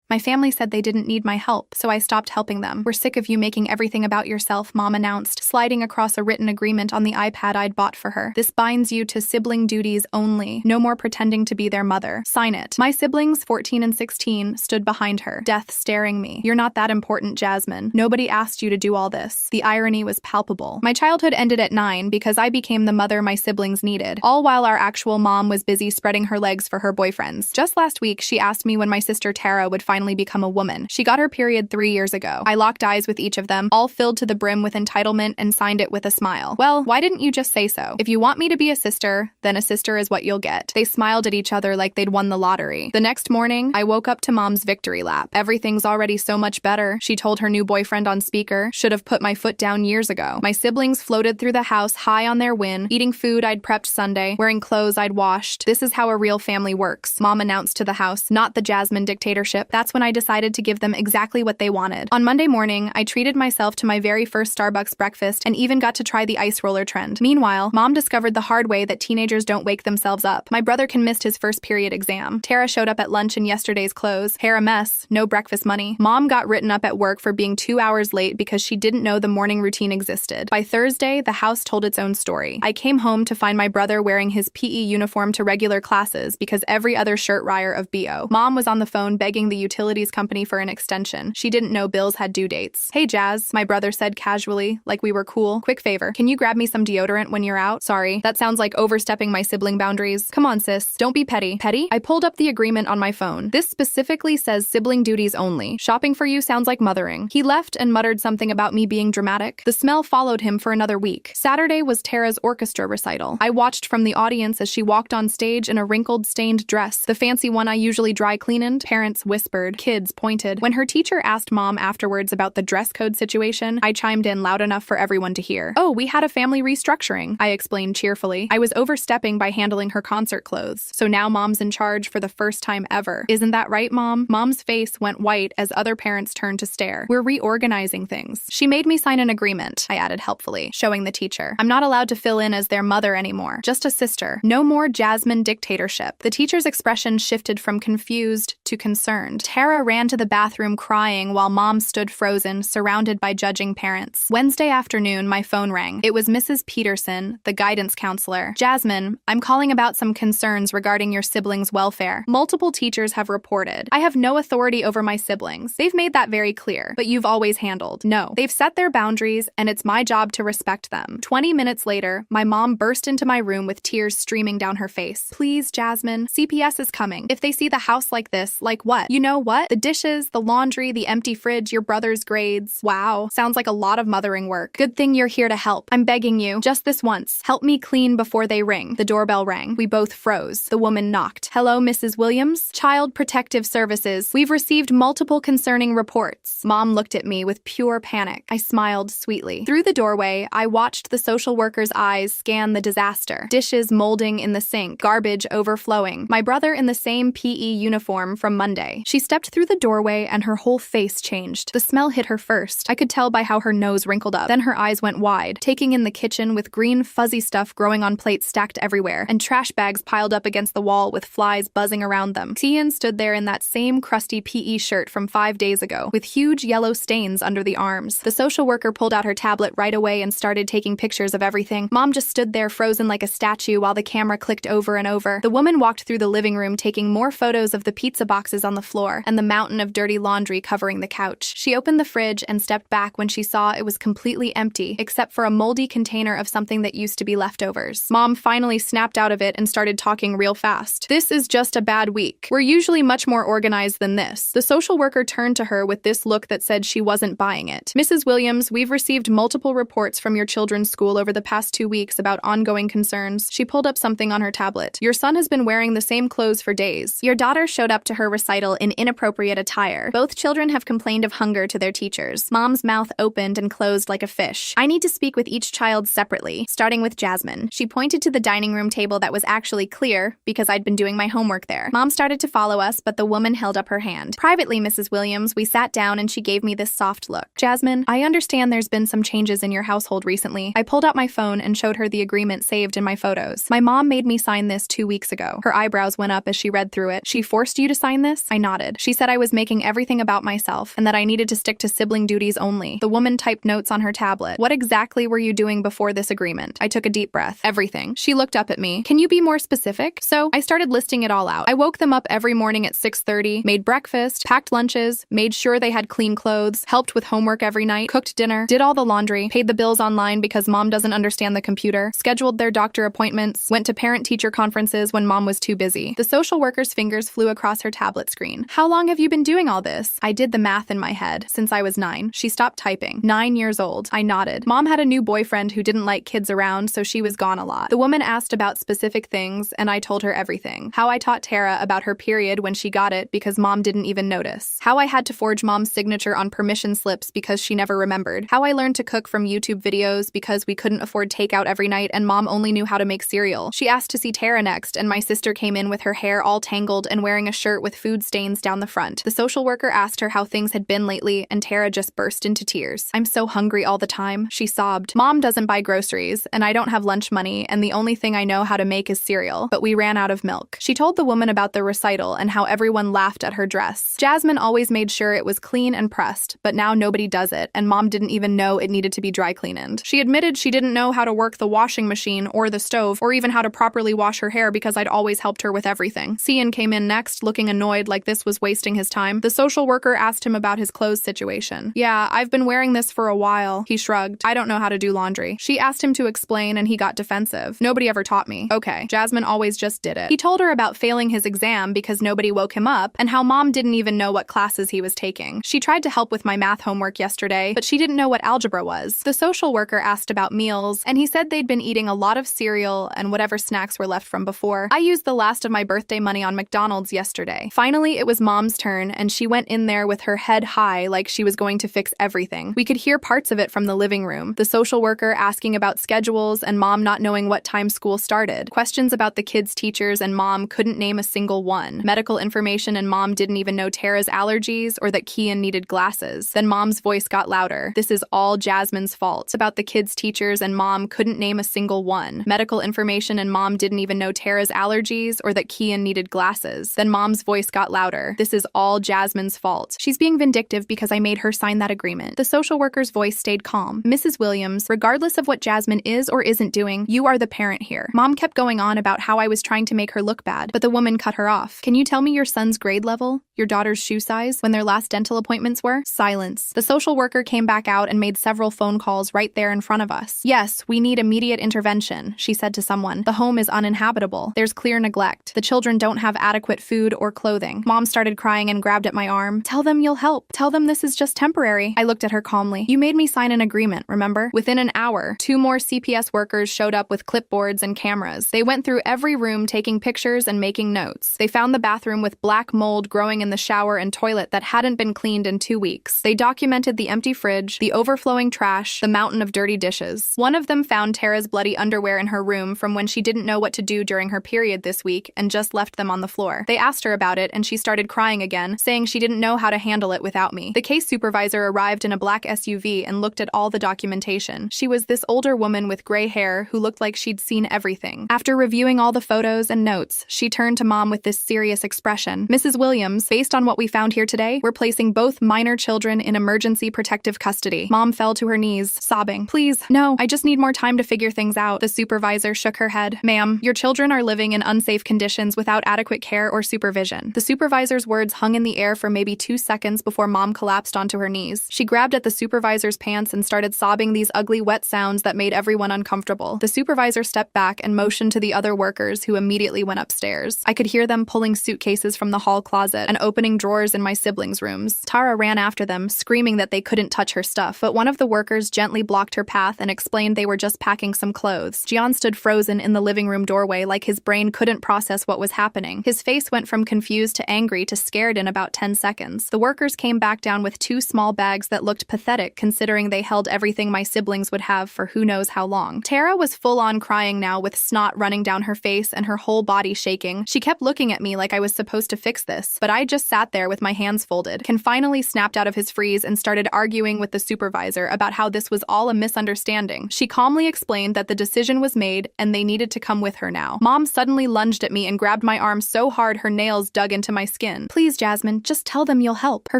My family said they didn't need my help, so I stopped helping them. We're sick of you making everything about yourself, Mom announced, sliding across a written agreement on the iPad I'd bought for her. This binds you to sibling duties only. No more pretending to be their mother. Sign it. My siblings, 14 and 16, stood behind her, death staring me. You're not that important, Jasmine. Nobody asked you to do all this. The irony was palpable. My childhood ended at 9 because I became the mother my siblings needed, all while our actual mom was busy spreading her legs for her boyfriends. Just last week, she asked me when my sister Tara would finally become a woman. She got her period 3 years ago. I locked eyes with each of them, all filled to the brim with entitlement, and signed it with a smile. Well, why didn't you just say so? If you want me to be a sister, then a sister is what you'll get. They smiled at each other like they'd won the lottery. The next morning, I woke up to Mom's victory lap. Everything's already so much better, she told her new boyfriend on speaker. Should have put my foot down years ago. My siblings floated through the house high on their win, eating food I'd prepped Sunday, wearing clothes I'd washed. This is how a real family works, Mom announced to the house, not the Jasmine dictatorship. That's when I decided to give them exactly what they wanted. On Monday morning, I treated myself to my very first Starbucks breakfast and even got to try the ice roller trend. Meanwhile, Mom discovered the hard way that teenagers don't wake themselves up. My brotherkin missed his first period exam. Tara showed up at lunch in yesterday's clothes. Hair a mess, no breakfast money. Mom got written up at work for being 2 hours late because she didn't know the morning routine existed. By Thursday, the house told its own story. I came home to find my brother wearing his PE uniform to regular classes because every other shirt rider of BO. Mom was on the phone begging the utilities company for an extension. She didn't know bills had due dates. Hey, Jazz, my brother said casually, like we were cool. Quick favor, can you grab me some deodorant when you're out? Sorry, that sounds like overstepping my sibling boundaries. Come on, sis, don't be petty. Petty? I pulled up the agreement on my phone. This specifically says sibling duties only. Shopping for you sounds like mothering. He left and muttered something about me being dramatic. The smell followed him for another week. Saturday was Tara's orchestra recital. I watched from the audience as she walked on stage in a wrinkled, stained dress, the fancy one I usually dry cleaned. Parents whispered, kids pointed. When her teacher asked Mom afterwards about the dress code situation, I chimed in loud enough for everyone to hear. Oh, we had a family restructuring, I explained cheerfully. I was overstepping by handling her concert clothes, so now Mom's in charge for the first time ever. Isn't that right, Mom? Mom's face went white as other parents turned to stare. We're reorganizing things. She made me sign an agreement, I added helpfully, showing the teacher. I'm not allowed to fill in as their mother anymore, just a sister. No more Jasmine dictatorship. The teacher's expression shifted from confused to concerned. Tara ran to the bathroom crying while Mom stood frozen, surrounded by judging parents. Wednesday afternoon, my phone rang. It was Mrs. Peterson, the guidance counselor. Jasmine, I'm calling about some concerns regarding your siblings' welfare. Multiple teachers have reported. I have no authority over my siblings. They've made that very clear, but you've always handled. No, they've set their boundaries, and it's my job to respect them. 20 minutes later, my mom burst into my room with tears streaming down her face. Please, Jasmine, CPS is coming. If they see the house like this, like what? You know what? The dishes, the laundry, the empty fridge, your brother's grades. Wow, sounds like a lot of mothering work. Good thing you're here to help. I'm begging you, just this once. Help me clean before they ring. The doorbell rang. We both froze. The woman knocked. Hello, Mrs. Williams? Child Protective Services. We've received multiple concerning reports. Mom looked at me with pure panic. I smiled sweetly. Through the doorway, I watched the social worker's eyes scan the disaster. Dishes molding in the sink, garbage overflowing. My brother in the same PE uniform from Monday. She stepped through the doorway and her whole face changed. The smell hit her first. I could tell by how her nose wrinkled up. Then her eyes went wide, taking in the kitchen with green fuzzy stuff growing on plates stacked everywhere, and trash bags piled up against the wall with flies buzzing around them. Tian stood there in that same crusty PE shirt from 5 days ago, with huge yellow stains under the arms. The social worker pulled out her tablet right away and started taking pictures of everything. Mom just stood there frozen like a statue while the camera clicked over and over. The woman walked through the living room taking more photos of the pizza boxes on the floor and the mountain of dirty laundry covering the couch. She opened the fridge and stepped back when she saw it was completely empty, except for a moldy container of something that used to be leftovers. Mom finally snapped out of it and started talking real fast. This is just a bad week. We're usually much more organized than this. The social worker turned to her with this look that said she wasn't buying it. Mrs. Williams, we've received multiple reports from your children's school over the past 2 weeks about ongoing concerns. She pulled up something on her tablet. Your son has been wearing the same clothes for days. Your daughter showed up to her recital in inappropriate attire. Both children have complained of hunger to their teachers. Mom's mouth opened and closed like a fish. I need to speak with each child separately, starting with Jasmine. She pointed to the dining room table that was actually clear because I'd been doing my homework there. Mom started to follow us, but the woman held up her hand. Privately, Mrs. Williams, we sat down and she gave me this soft look. Jasmine, I understand there's been some changes in your household recently. I pulled out my phone and showed her the agreement saved in my photos. My mom made me sign this 2 weeks ago. Her eyebrows went up as she read through it. She forced you to sign this? I nodded. did. She said I was making everything about myself and that I needed to stick to sibling duties only. The woman typed notes on her tablet. What exactly were you doing before this agreement? I took a deep breath. Everything. She looked up at me. Can you be more specific? So I started listing it all out. I woke them up every morning at 6:30, made breakfast, packed lunches, made sure they had clean clothes, helped with homework every night, cooked dinner, did all the laundry, paid the bills online because mom doesn't understand the computer, scheduled their doctor appointments, went to parent-teacher conferences when mom was too busy. The social worker's fingers flew across her tablet screen. How long have you been doing all this? I did the math in my head. Since I was 9. She stopped typing. 9 years old. I nodded. Mom had a new boyfriend who didn't like kids around, so she was gone a lot. The woman asked about specific things, and I told her everything. How I taught Tara about her period when she got it because mom didn't even notice. How I had to forge mom's signature on permission slips because she never remembered. How I learned to cook from YouTube videos because we couldn't afford takeout every night and mom only knew how to make cereal. She asked to see Tara next, and my sister came in with her hair all tangled and wearing a shirt with food stains down the front. The social worker asked her how things had been lately, and Tara just burst into tears. I'm so hungry all the time, she sobbed. Mom doesn't buy groceries, and I don't have lunch money, and the only thing I know how to make is cereal, but we ran out of milk. She told the woman about the recital and how everyone laughed at her dress. Jasmine always made sure it was clean and pressed, but now nobody does it, and mom didn't even know it needed to be dry cleaned. She admitted she didn't know how to work the washing machine or the stove, or even how to properly wash her hair because I'd always helped her with everything. Cian came in next, looking annoyed like this was wasting his time. The social worker asked him about his clothes situation. Yeah, I've been wearing this for a while. He shrugged. I don't know how to do laundry. She asked him to explain and he got defensive. Nobody ever taught me. Okay, Jasmine always just did it. He told her about failing his exam because nobody woke him up and how mom didn't even know what classes he was taking. She tried to help with my math homework yesterday, but she didn't know what algebra was. The social worker asked about meals and he said they'd been eating a lot of cereal and whatever snacks were left from before. I used the last of my birthday money on McDonald's yesterday. Finally, it was mom's turn and she went in there with her head high like she was going to fix everything. We could hear parts of it from the living room. The social worker asking about schedules and mom not knowing what time school started. Questions about the kids' teachers and mom couldn't name a single one. Medical information and mom didn't even know Tara's allergies or that Kian needed glasses. Then mom's voice got louder. This is all Jasmine's fault. About the kids' teachers and mom couldn't name a single one. Medical information and mom didn't even know Tara's allergies or that Kian needed glasses. Then mom's voice got louder. This is all Jasmine's fault. She's being vindictive because I made her sign that agreement. The social worker's voice stayed calm. Mrs. Williams, regardless of what Jasmine is or isn't doing, you are the parent here. Mom kept going on about how I was trying to make her look bad, but the woman cut her off. Can you tell me your son's grade level? Your daughter's shoe size? When their last dental appointments were? Silence. The social worker came back out and made several phone calls right there in front of us. Yes, we need immediate intervention, she said to someone. The home is uninhabitable. There's clear neglect. The children don't have adequate food or clothing. Mom started crying and grabbed at my arm. Tell them you'll help. Tell them this is just temporary. I looked at her calmly. You made me sign an agreement, remember? Within an hour, 2 more CPS workers showed up with clipboards and cameras. They went through every room taking pictures and making notes. They found the bathroom with black mold growing in the shower and toilet that hadn't been cleaned in 2 weeks. They documented the empty fridge, the overflowing trash, the mountain of dirty dishes. One of them found Tara's bloody underwear in her room from when she didn't know what to do during her period this week and just left them on the floor. They asked her about it and she started crying again, saying she didn't know how to handle it without me. The case supervisor arrived in a black SUV and looked at all the documentation. She was this older woman with gray hair who looked like she'd seen everything. After reviewing all the photos and notes, she turned to mom with this serious expression. Mrs. Williams, based on what we found here today, we're placing both minor children in emergency protective custody. Mom fell to her knees, sobbing. Please, no, I just need more time to figure things out. The supervisor shook her head. Ma'am, your children are living in unsafe conditions without adequate care or supervision. The supervisor's words hung in the air for maybe 2 seconds before mom collapsed onto her knees. She grabbed at the supervisor's pants and started sobbing these ugly wet sounds that made everyone uncomfortable. The supervisor stepped back and motioned to the other workers who immediately went upstairs. I could hear them pulling suitcases from the hall closet and opening drawers in my siblings' rooms. Tara ran after them, screaming that they couldn't touch her stuff, but one of the workers gently blocked her path and explained they were just packing some clothes. Gian stood frozen in the living room doorway like his brain couldn't process what was happening. His face went from confused to angry to scared in about 10 seconds. The workers came back down with 2 small bags that looked pathetic considering they held everything my siblings would have for who knows how long. Tara was full-on crying now with snot running down her face and her whole body shaking. She kept looking at me like I was supposed to fix this, but I just sat there with my hands folded. Ken finally snapped out of his freeze and started arguing with the supervisor about how this was all a misunderstanding. She calmly explained that the decision was made and they needed to come with her now. Mom suddenly lunged at me and grabbed my arm so hard her nails dug into my skin. Please, Jasmine, just tell them you'll help. Her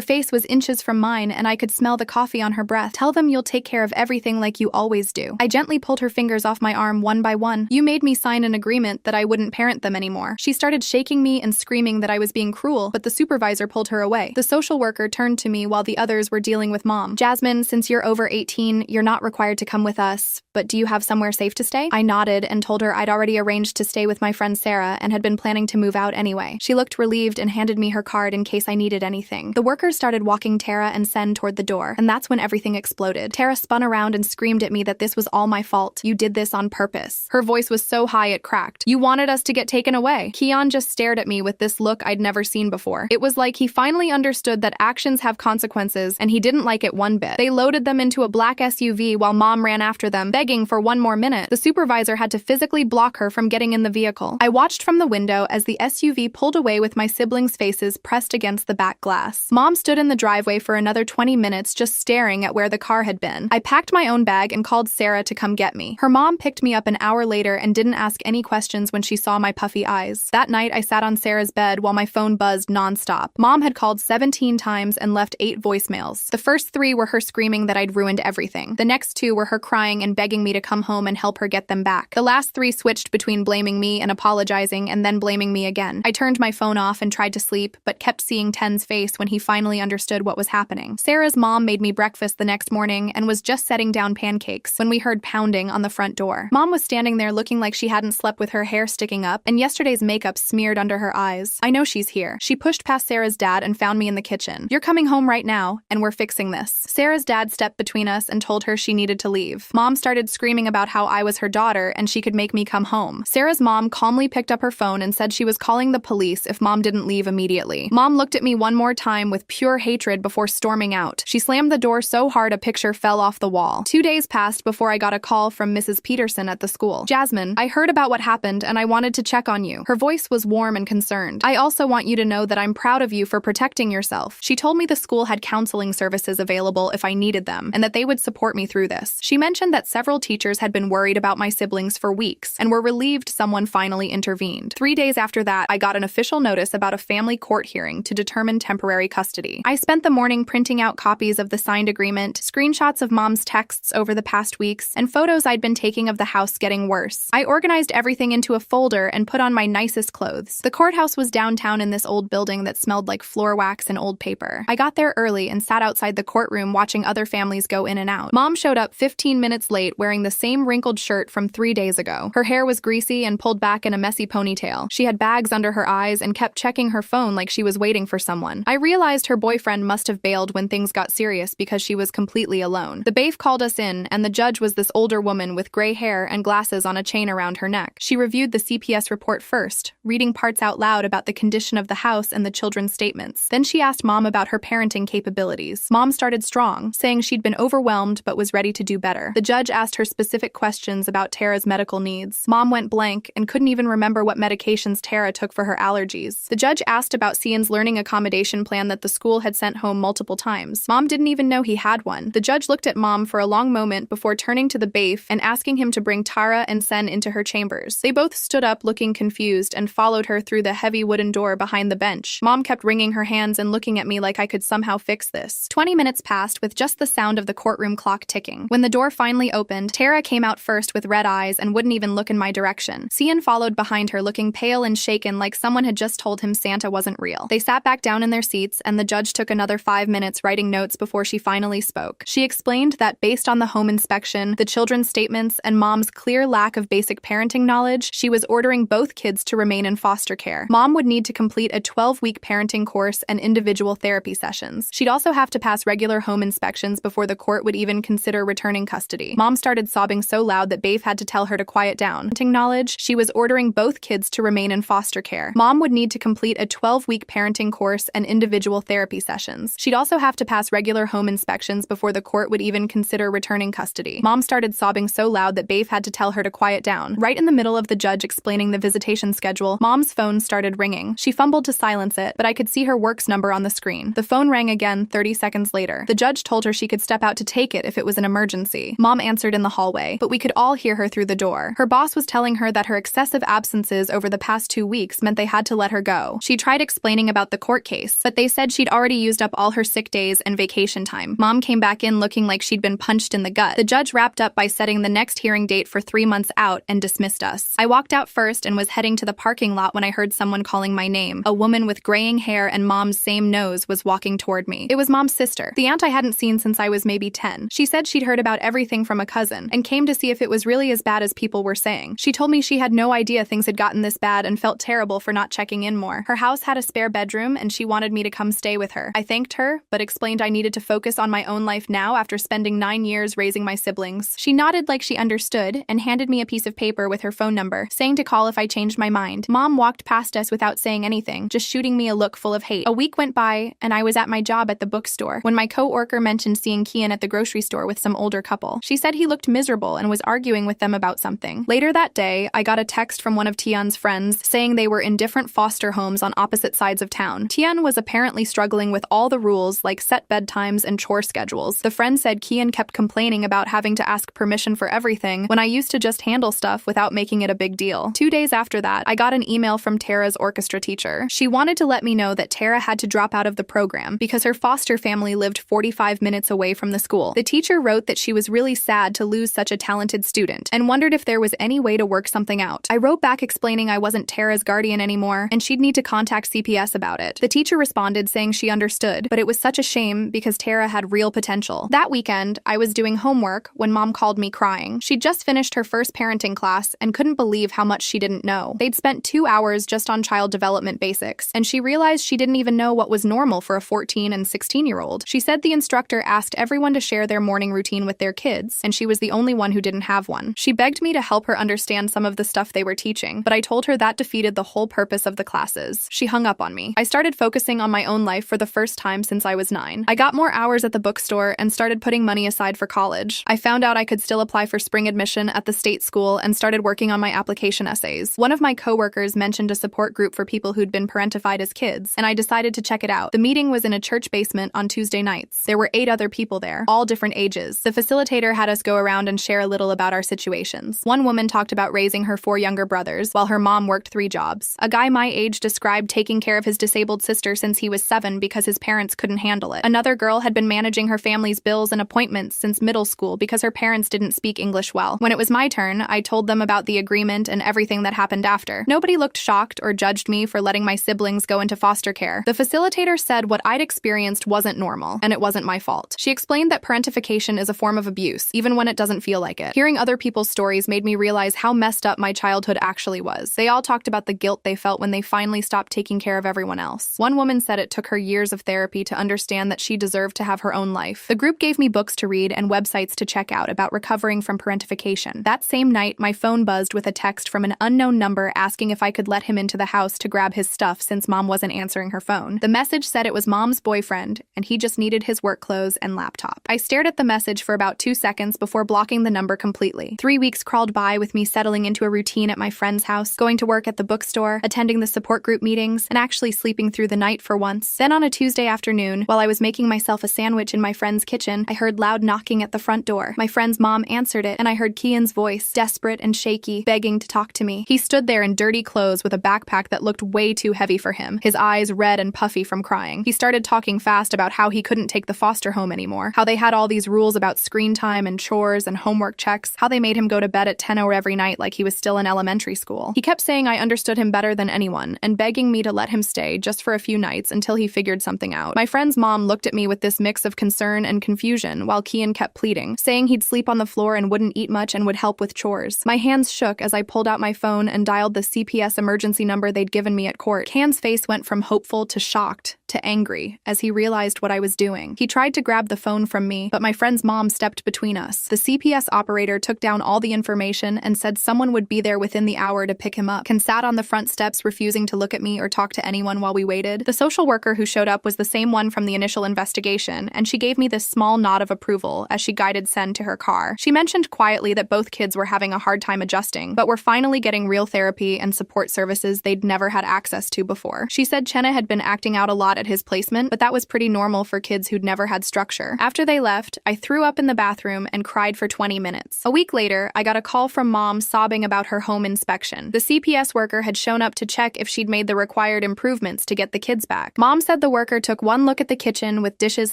face was inches from mine and I could smell the coffee on her breath. Tell them you'll take care of everything like you always do. I gently pulled her fingers off my arm one by one. You made me sign an agreement that I wouldn't parent them anymore. She started shaking me and screaming that I was being cruel, but the supervisor pulled her away. The social worker turned to me while the others were dealing with Mom. Jasmine, since you're over 18, you're not required to come with us, but do you have somewhere safe to stay? I nodded and told her I'd already arranged to stay with my friend Sarah and had been planning to move out anyway. She looked relieved and handed me her card in case I needed anything. The workers started walking Tara and Sen toward the door, and that's when everything exploded. Tara spun around and screamed at me that this was all my fault. You did this on purpose. Her voice was so high it cracked. You wanted us to get taken away. Keon just stared at me with this look I'd never seen before. It was like he finally understood that actions have consequences, and he didn't like it one bit. They loaded them into a black SUV while Mom ran after them, begging for one more minute. The supervisor had to physically block her from getting in the vehicle. I watched from the window as the SUV pulled away with my siblings' faces pressed against the back glass. Mom stood in the driveway for another 20 minutes just staring at where the car had been. I packed my own bag and called Sarah to come get me. Her mom picked me up an hour later and didn't ask any questions when she saw my puffy eyes. That night, I sat on Sarah's bed while my phone buzzed nonstop. Mom had called 17 times and left 8 voicemails. The first 3 were her screaming that I'd ruined everything. The next 2 were her crying and begging me to come home and help her get them back. The last 3 switched between blaming me and apologizing and then blaming me again. I turned my phone off and tried to sleep, but kept seeing Ten's face when he finally understood what was happening. Sarah's mom made me breakfast the next morning and was just setting down pancakes when we heard pounding on the front door. Mom was standing there looking like she hadn't slept with her hair sticking up and yesterday's makeup smeared under her eyes. I know she's here. She pushed past Sarah's dad and found me in the kitchen. You're coming home right now, and we're fixing this. Sarah's dad stepped between us and told her she needed to leave. Mom started screaming about how I was her daughter and she could make me come home. Sarah's mom calmly picked up her phone and said she was calling the police if Mom didn't leave immediately. Mom looked at me one more time with pure hatred before storming out. She slammed the door so hard a picture fell off the wall. 2 days passed before I got a call from Mrs. Peterson at the school. Jasmine, I heard about what happened and I wanted to check on you. Her voice was warm and concerned. I also want you to know that I'm proud of you for protecting yourself. She told me the school had counseling services available if I needed them and that they would support me through this. She mentioned that several teachers had been worried about my siblings for weeks and were relieved someone finally intervened. 3 days after that, I got an official notice about a family court hearing to determine temporary custody. I spent the morning printing out copies of the signed agreement, screenshots of Mom's texts over the past weeks, and photos I'd been taking of the house getting worse. I organized everything into a folder and put on my nicest clothes. The courthouse was downtown in this old building that smelled like floor wax and old paper. I got there early and sat outside the courtroom watching other families go in and out. Mom showed up 15 minutes late wearing the same wrinkled shirt from 3 days ago. Her hair was greasy and pulled back in a messy ponytail. She had bags under her eyes and kept checking her phone like she was waiting for someone. I realized her boyfriend must have bailed when things got serious because she was completely alone. The bailiff called us in, and the judge was this older woman with gray hair and glasses on a chain around her neck. She reviewed the CPS report first, reading parts out loud about the condition of the house and the children's statements. Then she asked Mom about her parenting capabilities. Mom started strong, saying she'd been overwhelmed but was ready to do better. The judge asked her specific questions about Tara's medical needs. Mom went blank and couldn't even remember what medications Tara took for her allergies. The judge asked about Cian's learning accommodation plan that the school had sent home multiple times. Mom didn't even know he had one. The judge looked at Mom for a long moment before turning to the bailiff and asking him to bring Tara and Sen into her chambers. They both stood up looking confused and followed her through the heavy wooden door behind the bench. Mom kept wringing her hands and looking at me like I could somehow fix this. 20 minutes passed with just the sound of the courtroom clock ticking. When the door finally opened, Tara came out first with red eyes and wouldn't even look in my direction. Cian followed behind her looking pale and shaken like someone had just told him Santa wasn't real. They sat back down in their seats and the judge took another 5 minutes writing notes before she finally spoke. She explained that based on the home inspection, the children's statements, and Mom's clear lack of basic parenting knowledge, she was ordering both kids to remain in foster care. Mom would need to complete a 12-week parenting course and individual therapy sessions. She'd also have to pass regular home inspections before the court would even consider returning custody. Mom started sobbing so loud that Babe had to tell her to quiet down. Parenting knowledge, she was ordering both kids to remain in foster care. Mom would need to complete a 12-week parenting course and individual therapy sessions. She'd also have to pass regular home inspections before the court would even consider returning custody. Mom started sobbing so loud that Babe had to tell her to quiet down. Right in the middle of the judge explaining the visitation schedule, Mom's phone started ringing. She fumbled to silence it it, but I could see her works number on the screen. The phone rang again 30 seconds later. The judge told her she could step out to take it if it was an emergency. Mom answered in the hallway, but we could all hear her through the door. Her boss was telling her that her excessive absences over the past 2 weeks meant they had to let her go. She tried explaining about the court case, but they said she'd already used up all her sick days and vacation time. Mom came back in looking like she'd been punched in the gut. The judge wrapped up by setting the next hearing date for 3 months out and dismissed us. I walked out first and was heading to the parking lot when I heard someone calling my name. A woman with graying hair and Mom's same nose was walking toward me. It was Mom's sister, the aunt I hadn't seen since I was maybe 10. She said she'd heard about everything from a cousin and came to see if it was really as bad as people were saying. She told me she had no idea things had gotten this bad and felt terrible for not checking in more. Her house had a spare bedroom and she wanted me to come stay with her. I thanked her, but explained I needed to focus on my own life now after spending 9 years raising my siblings. She nodded like she understood and handed me a piece of paper with her phone number, saying to call if I changed my mind. Mom walked past us without saying anything, just shooting me a look full of hate. A week went by and I was at my job at the bookstore when my co-worker mentioned seeing Kian at the grocery store with some older couple. She said he looked miserable and was arguing with them about something. Later that day, I got a text from one of Tian's friends saying they were in different foster homes on opposite sides of town. Tian was apparently struggling with all the rules like set bedtimes and chore schedules. The friend said Kian kept complaining about having to ask permission for everything when I used to just handle stuff without making it a big deal. 2 days after that, I got an email from Tara's orchestra teacher. She wanted to let me know that Tara had to drop out of the program because her foster family lived 45 minutes away from the school. The teacher wrote that she was really sad to lose such a talented student and wondered if there was any way to work something out. I wrote back explaining I wasn't Tara's guardian anymore and she'd need to contact CPS about it. The teacher responded saying she understood, but it was such a shame because Tara had real potential. That weekend, I was doing homework when Mom called me crying. She'd just finished her first parenting class and couldn't believe how much she didn't know. They'd spent 2 hours just on child development basics, and she realized she didn't even know what was normal for a 14 and 16-year-old. She said the instructor asked everyone to share their morning routine with their kids, and she was the only one who didn't have one. She begged me to help her understand some of the stuff they were teaching, but I told her that defeated the whole purpose of the classes. She hung up on me. I started focusing on my own life for the first time since I was 9. I got more hours at the bookstore and started putting money aside for college. I found out I could still apply for spring admission at the state school and started working on my application essays. One of my coworkers mentioned a support group for people who'd been parentified as kids, and I decided to check it out. The meeting was in a church basement on Tuesday nights. There were 8 other people there, all different ages. The facilitator had us go around and share a little about our situations. One woman talked about raising her 4 younger brothers while her mom worked 3 jobs. A guy my age described taking care of his disabled sister since he was 7 because his parents couldn't handle it. Another girl had been managing her family's bills and appointments since middle school because her parents didn't speak English well. When it was my turn, I told them about the agreement and everything that happened after. Nobody looked shocked or judged me for letting my siblings go into foster care. The facilitator said what I'd experienced wasn't normal, and it wasn't my fault. She explained that parentification is a form of abuse, even when it doesn't feel like it. Hearing other people's stories made me realize how messed up my childhood actually was. They all talked about the guilt they felt when they finally stopped taking care of everyone else. One woman said it took her years of therapy to understand that she deserved to have her own life. The group gave me books to read and websites to check out about recovering from parentification. That same night, my phone buzzed with a text from an unknown number asking if I could let him into the house to grab his stuff since Mom wasn't answering her phone. The message said it was Mom's boyfriend, and he just needed his work clothes and laptop. I stared at the message for about 2 seconds before blocking the number completely. 3 weeks crawled by with me settling into a routine at my friend's house, going to work at the bookstore, attending the support group meetings, and actually sleeping through the night for once. Then on a Tuesday afternoon, while I was making myself a sandwich in my friend's kitchen, I heard loud knocking at the front door. My friend's mom answered it, and I heard Kian's voice, desperate and shaky, begging to talk to me. He stood there in dirty clothes with a backpack that looked way too heavy for him, his eyes red and puffy from crying. He started talking fast about how he couldn't take the foster home anymore, how they had all these rules about screen time and chores and homework checks, how they made him go to bed at 10 every night like he was still in elementary school. He kept saying I understood him better than anyone and begging me to let him stay just for a few nights until he figured something out. My friend's mom looked at me with this mix of concern and confusion while Kian kept pleading, saying he'd sleep on the floor and wouldn't eat much and would help with chores. My hands shook as I pulled out my phone and dialed the CPS emergency number they'd given me at court. Kian's face went from hopeful to shocked. to angry as he realized what I was doing. He tried to grab the phone from me, but my friend's mom stepped between us. The CPS operator took down all the information and said someone would be there within the hour to pick him up. Ken sat on the front steps, refusing to look at me or talk to anyone while we waited. The social worker who showed up was the same one from the initial investigation, and she gave me this small nod of approval as she guided Sen to her car. She mentioned quietly that both kids were having a hard time adjusting, but were finally getting real therapy and support services they'd never had access to before. She said Chenna had been acting out a lot at his placement, but that was pretty normal for kids who'd never had structure. After they left, I threw up in the bathroom and cried for 20 minutes. A week later, I got a call from Mom sobbing about her home inspection. The CPS worker had shown up to check if she'd made the required improvements to get the kids back. Mom said the worker took one look at the kitchen with dishes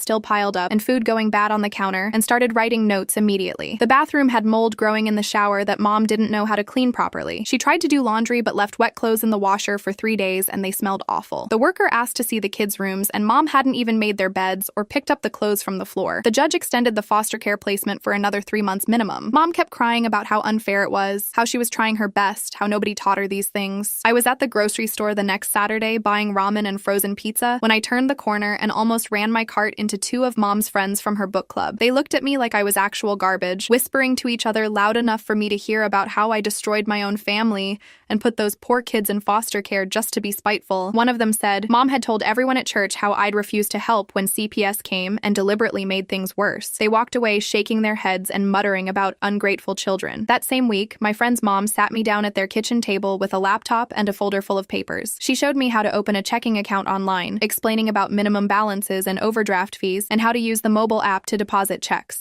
still piled up and food going bad on the counter and started writing notes immediately. The bathroom had mold growing in the shower that Mom didn't know how to clean properly. She tried to do laundry but left wet clothes in the washer for 3 days and they smelled awful. The worker asked to see the kids' rooms and Mom hadn't even made their beds or picked up the clothes from the floor. The judge extended the foster care placement for another 3 months minimum. Mom kept crying about how unfair it was, how she was trying her best, how nobody taught her these things. I was at the grocery store the next Saturday buying ramen and frozen pizza when I turned the corner and almost ran my cart into 2 of Mom's friends from her book club. They looked at me like I was actual garbage, whispering to each other loud enough for me to hear about how I destroyed my own family and put those poor kids in foster care just to be spiteful. One of them said, Mom had told everyone at church how I'd refused to help when CPS came and deliberately made things worse. They walked away shaking their heads and muttering about ungrateful children. That same week, my friend's mom sat me down at their kitchen table with a laptop and a folder full of papers. She showed me how to open a checking account online, explaining about minimum balances and overdraft fees, and how to use the mobile app to deposit checks,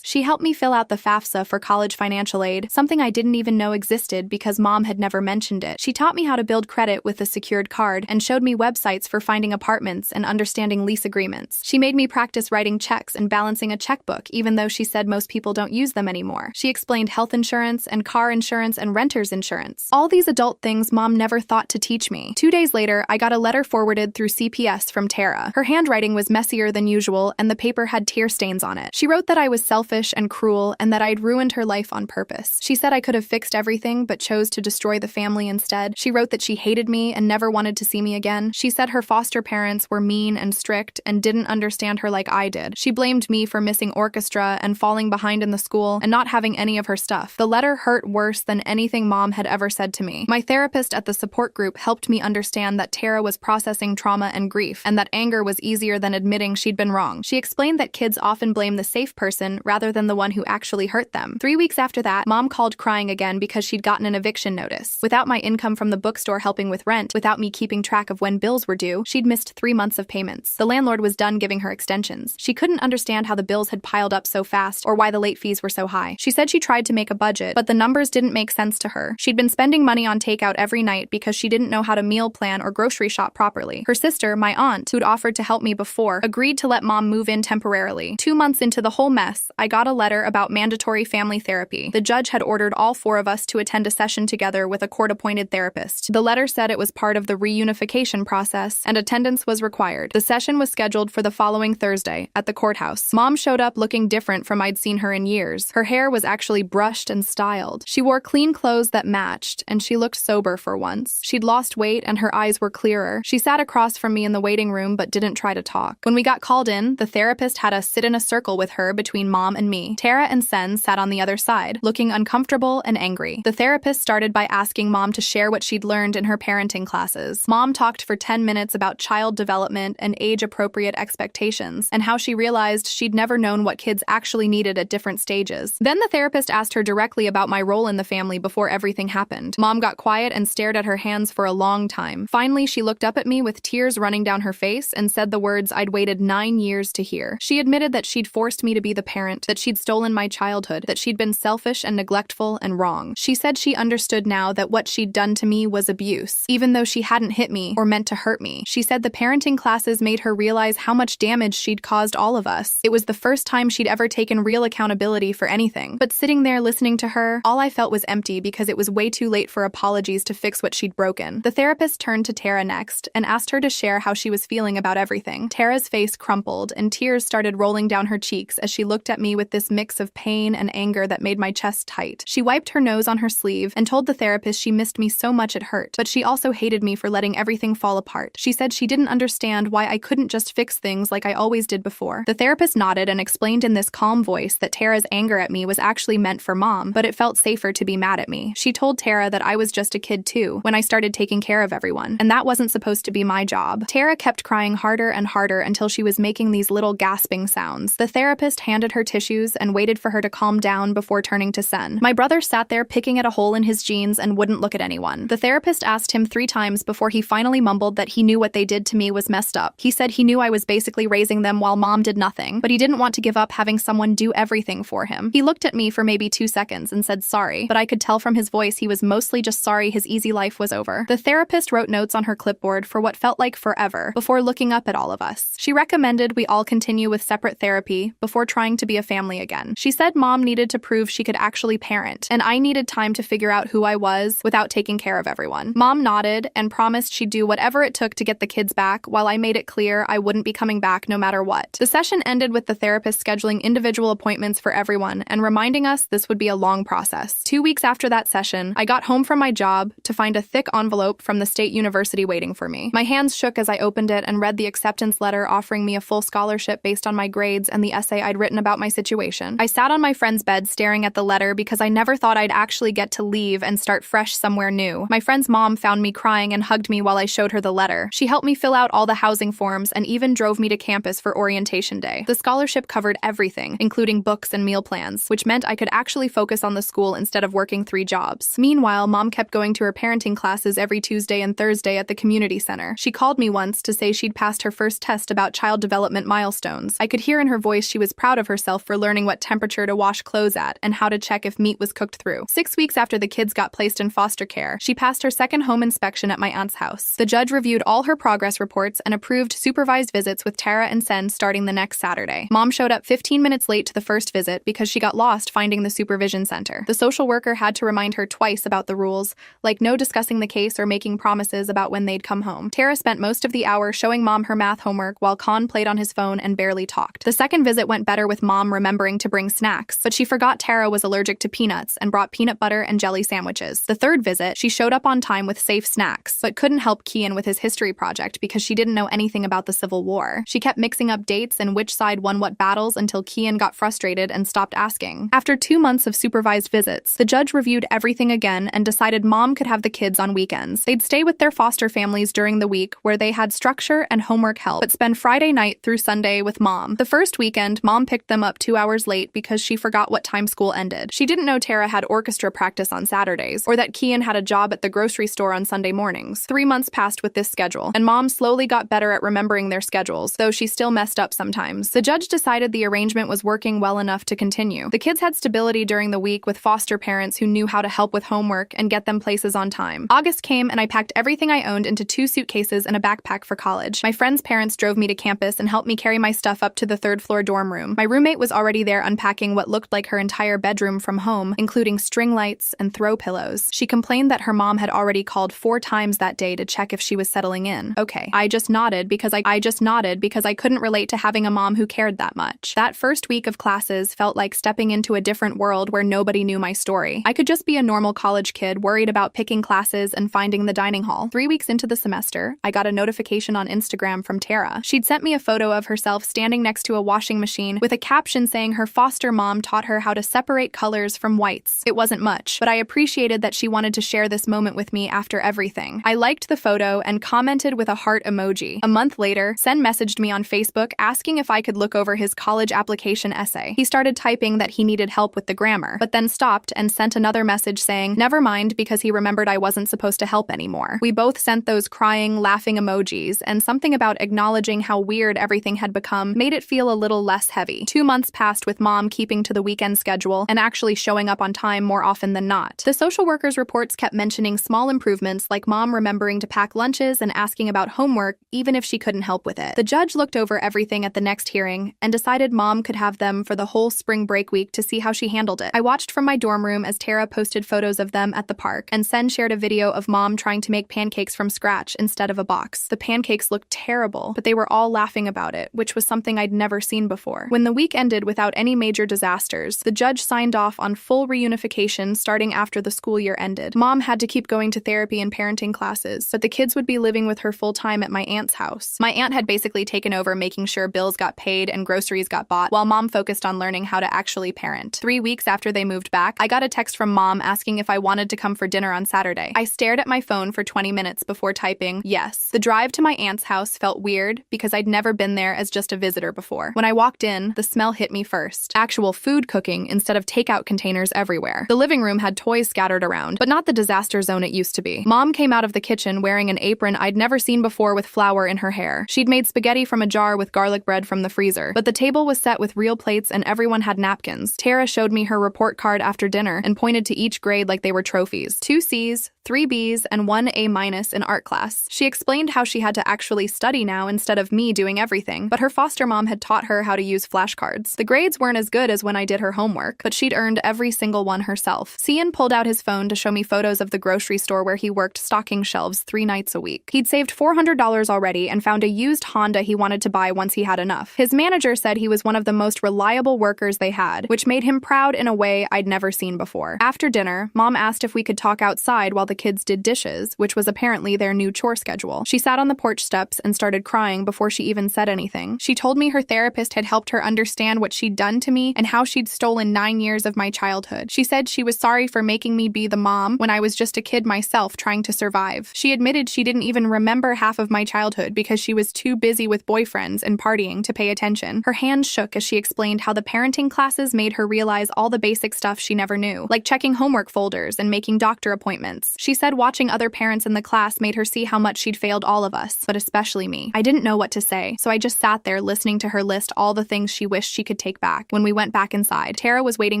She helped me fill out the FAFSA for college financial aid, something I didn't even know existed because Mom had never mentioned it. She taught me how to build credit with a secured card and showed me websites for finding apartments and understanding lease agreements. She made me practice writing checks and balancing a checkbook, even though she said most people don't use them anymore. She explained health insurance and car insurance and renter's insurance. All these adult things Mom never thought to teach me. 2 days later, I got a letter forwarded through CPS from Tara. Her handwriting was messier than usual, and the paper had tear stains on it. She wrote that I was selfish and cruel and that I'd ruined her life on purpose. She said I could have fixed everything but chose to destroy the family instead. She wrote that she hated me and never wanted to see me again. She said her foster parents were mean and strict and didn't understand her like I did. She blamed me for missing orchestra and falling behind in the school and not having any of her stuff. The letter hurt worse than anything Mom had ever said to me. My therapist at the support group helped me understand that Tara was processing trauma and grief, and that anger was easier than admitting she'd been wrong. She explained that kids often blame the safe person rather than the one who actually hurt them. 3 weeks after that, Mom called crying again because she'd gotten an eviction notice. Without my income from the bookstore helping with rent, without me keeping track of when bills were due, she'd missed 3 months of payments. The landlord was done giving her extensions. She couldn't understand how the bills had piled up so fast or why the late fees were so high. She said she tried to make a budget, but the numbers didn't make sense to her. She'd been spending money on takeout every night because she didn't know how to meal plan or grocery shop properly. Her sister, my aunt, who'd offered to help me before, agreed to let Mom move in temporarily. 2 months into the whole mess, I got a letter about mandatory family therapy. The judge had ordered all 4 of us to attend a session together with a court-appointed therapist. The letter said it was part of the reunification process and attendance was required. The session was scheduled for the following Thursday at the courthouse. Mom showed up looking different from I'd seen her in years. Her hair was actually brushed and styled. She wore clean clothes that matched, and she looked sober for once. She'd lost weight and her eyes were clearer. She sat across from me in the waiting room but didn't try to talk. When we got called in, the therapist had us sit in a circle with her between Mom and me. Tara and Sen sat on the other side, looking uncomfortable and angry. The therapist started by asking Mom to share what she'd learned in her parenting classes. Mom talked for 10 minutes about child development and age-appropriate expectations, and how she realized she'd never known what kids actually needed at different stages. Then the therapist asked her directly about my role in the family before everything happened. Mom got quiet and stared at her hands for a long time. Finally, she looked up at me with tears running down her face and said the words I'd waited 9 years to hear. She admitted that she'd forced me to be the parent, that she'd stolen my childhood, that she'd been selfish and neglectful and wrong. She said she understood now that what she'd done to me was abuse, even though she hadn't hit me or meant to hurt me. She said the parenting classes made her realize how much damage she'd caused all of us. It was the first time she'd ever taken real accountability for anything. But sitting there listening to her, all I felt was empty because it was way too late for apologies to fix what she'd broken. The therapist turned to Tara next and asked her to share how she was feeling about everything. Tara's face crumpled and tears started rolling down her cheeks as she looked at me with this mix of pain and anger that made my chest tight. She wiped her nose on her sleeve and told the therapist she missed me so much it hurt, but she She also hated me for letting everything fall apart. She said she didn't understand why I couldn't just fix things like I always did before. The therapist nodded and explained in this calm voice that Tara's anger at me was actually meant for Mom, but it felt safer to be mad at me. She told Tara that I was just a kid too when I started taking care of everyone, and that wasn't supposed to be my job. Tara kept crying harder and harder until she was making these little gasping sounds. The therapist handed her tissues and waited for her to calm down before turning to Sen. My brother sat there picking at a hole in his jeans and wouldn't look at anyone. The therapist asked him 3 times before he finally mumbled that he knew what they did to me was messed up. He said he knew I was basically raising them while Mom did nothing, but he didn't want to give up having someone do everything for him. He looked at me for maybe 2 seconds and said sorry, but I could tell from his voice he was mostly just sorry his easy life was over. The therapist wrote notes on her clipboard for what felt like forever before looking up at all of us. She recommended we all continue with separate therapy before trying to be a family again. She said Mom needed to prove she could actually parent, and I needed time to figure out who I was without taking care of everyone. Mom nodded and promised she'd do whatever it took to get the kids back, while I made it clear I wouldn't be coming back no matter what. The session ended with the therapist scheduling individual appointments for everyone and reminding us this would be a long process. 2 weeks after that session, I got home from my job to find a thick envelope from the state university waiting for me. My hands shook as I opened it and read the acceptance letter offering me a full scholarship based on my grades and the essay I'd written about my situation. I sat on my friend's bed staring at the letter because I never thought I'd actually get to leave and start fresh somewhere new. My friend's mom found me crying and hugged me while I showed her the letter. She helped me fill out all the housing forms and even drove me to campus for orientation day. The scholarship covered everything, including books and meal plans, which meant I could actually focus on the school instead of working 3 jobs. Meanwhile, Mom kept going to her parenting classes every Tuesday and Thursday at the community center. She called me once to say she'd passed her first test about child development milestones. I could hear in her voice she was proud of herself for learning what temperature to wash clothes at and how to check if meat was cooked through. 6 weeks after the kids got placed in foster care, she passed her second home inspection at my aunt's house. The judge reviewed all her progress reports and approved supervised visits with Tara and Sen starting the next Saturday. Mom showed up 15 minutes late to the first visit because she got lost finding the supervision center. The social worker had to remind her twice about the rules, like no discussing the case or making promises about when they'd come home. Tara spent most of the hour showing Mom her math homework while Khan played on his phone and barely talked. The second visit went better with Mom remembering to bring snacks, but she forgot Tara was allergic to peanuts and brought peanut butter and jelly sandwiches. The third visit, she showed up on time with safe snacks, but couldn't help Kian with his history project because she didn't know anything about the Civil War. She kept mixing up dates and which side won what battles until Kian got frustrated and stopped asking. After 2 months of supervised visits, the judge reviewed everything again and decided Mom could have the kids on weekends. They'd stay with their foster families during the week where they had structure and homework help, but spend Friday night through Sunday with Mom. The first weekend, Mom picked them up 2 hours late because she forgot what time school ended. She didn't know Tara had orchestra practice on Saturdays, or that Kian had a job at the grocery store on Sunday mornings. 3 months passed with this schedule, and Mom slowly got better at remembering their schedules, though she still messed up sometimes. The judge decided the arrangement was working well enough to continue. The kids had stability during the week with foster parents who knew how to help with homework and get them places on time. August came and I packed everything I owned into 2 suitcases and a backpack for college. My friend's parents drove me to campus and helped me carry my stuff up to the 3rd floor dorm room. My roommate was already there unpacking what looked like her entire bedroom from home, including string lights and throw pillows. She complained that her mom had already called 4 times that day to check if she was settling in. Okay. I just nodded because I couldn't relate to having a mom who cared that much. That first week of classes felt like stepping into a different world where nobody knew my story. I could just be a normal college kid worried about picking classes and finding the dining hall. 3 weeks into the semester, I got a notification on Instagram from Tara. She'd sent me a photo of herself standing next to a washing machine with a caption saying her foster mom taught her how to separate colors from whites. It wasn't much, but I appreciated that she wanted to share this moment with me after everything. I liked the photo and commented with a heart emoji. A month later, Sen messaged me on Facebook asking if I could look over his college application essay. He started typing that he needed help with the grammar, but then stopped and sent another message saying, never mind, because he remembered I wasn't supposed to help anymore. We both sent those crying, laughing emojis, and something about acknowledging how weird everything had become made it feel a little less heavy. 2 months passed with Mom keeping to the weekend schedule and actually showing up on time more often than not. The social worker's reports kept mentioning small improvements like Mom remembering to pack lunches and asking about homework even if she couldn't help with it. The judge looked over everything at the next hearing and decided Mom could have them for the whole spring break week to see how she handled it. I watched from my dorm room as Tara posted photos of them at the park, and Sen shared a video of Mom trying to make pancakes from scratch instead of a box. The pancakes looked terrible, but they were all laughing about it, which was something I'd never seen before. When the week ended without any major disasters, the judge signed off on full reunification starting after the school year ended. Mom had to keep going to therapy therapy and parenting classes, but the kids would be living with her full-time at my aunt's house. My aunt had basically taken over making sure bills got paid and groceries got bought, while mom focused on learning how to actually parent. 3 weeks after they moved back, I got a text from mom asking if I wanted to come for dinner on Saturday. I stared at my phone for 20 minutes before typing yes. The drive to my aunt's house felt weird because I'd never been there as just a visitor before. When I walked in, the smell hit me first. Actual food cooking instead of takeout containers everywhere. The living room had toys scattered around, but not the disaster zone it used to be. Mom came out of the kitchen wearing an apron I'd never seen before with flour in her hair. She'd made spaghetti from a jar with garlic bread from the freezer, but the table was set with real plates and everyone had napkins. Tara showed me her report card after dinner and pointed to each grade like they were trophies. 2 C's, 3 B's, and 1 A- in art class. She explained how she had to actually study now instead of me doing everything, but her foster mom had taught her how to use flashcards. The grades weren't as good as when I did her homework, but she'd earned every single one herself. Cian pulled out his phone to show me photos of the grocery store where he worked stocking shelves 3 nights a week. He'd saved $400 already and found a used Honda he wanted to buy once he had enough. His manager said he was one of the most reliable workers they had, which made him proud in a way I'd never seen before. After dinner, Mom asked if we could talk outside while the kids did dishes, which was apparently their new chore schedule. She sat on the porch steps and started crying before she even said anything. She told me her therapist had helped her understand what she'd done to me and how she'd stolen 9 years of my childhood. She said she was sorry for making me be the mom when I was just a kid myself trying to survive. She admitted she didn't even remember half of my childhood because she was too busy with boyfriends and partying to pay attention. Her hands shook as she explained how the parenting classes made her realize all the basic stuff she never knew, like checking homework folders and making doctor appointments. She said watching other parents in the class made her see how much she'd failed all of us, but especially me. I didn't know what to say, so I just sat there listening to her list all the things she wished she could take back. When we went back inside, Tara was waiting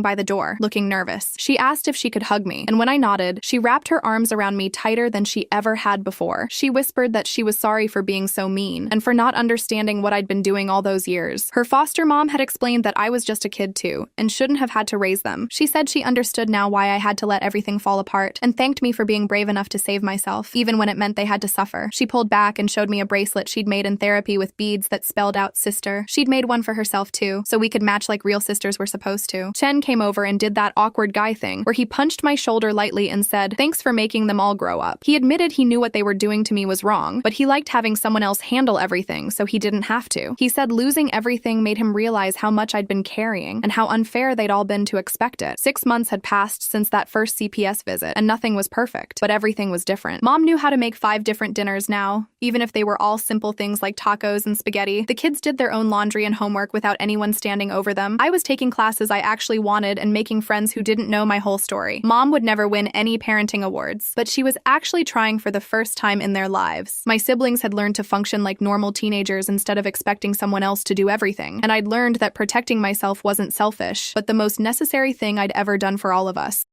by the door, looking nervous. She asked if she could hug me, and when I nodded, she wrapped her arms around me tighter than she ever had before. She whispered that she was sorry for being so mean, and for not understanding what I'd been doing all those years. Her foster mom had explained that I was just a kid too, and shouldn't have had to raise them. She said she understood now why I had to let everything fall apart, and thanked me for being brave enough to save myself, even when it meant they had to suffer. She pulled back and showed me a bracelet she'd made in therapy with beads that spelled out sister. She'd made one for herself too, so we could match like real sisters were supposed to. Chen came over and did that awkward guy thing, where he punched my shoulder lightly and said, "Thanks for making them all grow up." He admitted he knew what they were doing to me was wrong, but he liked having someone else handle everything so he didn't have to. He said losing everything made him realize how much I'd been carrying and how unfair they'd all been to expect it. 6 months had passed since that first CPS visit, and nothing was perfect, but everything was different. Mom knew how to make 5 different dinners now, even if they were all simple things like tacos and spaghetti. The kids did their own laundry and homework without anyone standing over them. I was taking classes I actually wanted and making friends who didn't know my whole story. Mom would never win any parenting awards, but she was actually trying for the first time in their lives. My siblings had learned to function like normal teenagers instead of expecting someone else to do everything, and I'd learned that protecting myself wasn't selfish, but the most necessary thing I'd ever done for all of us.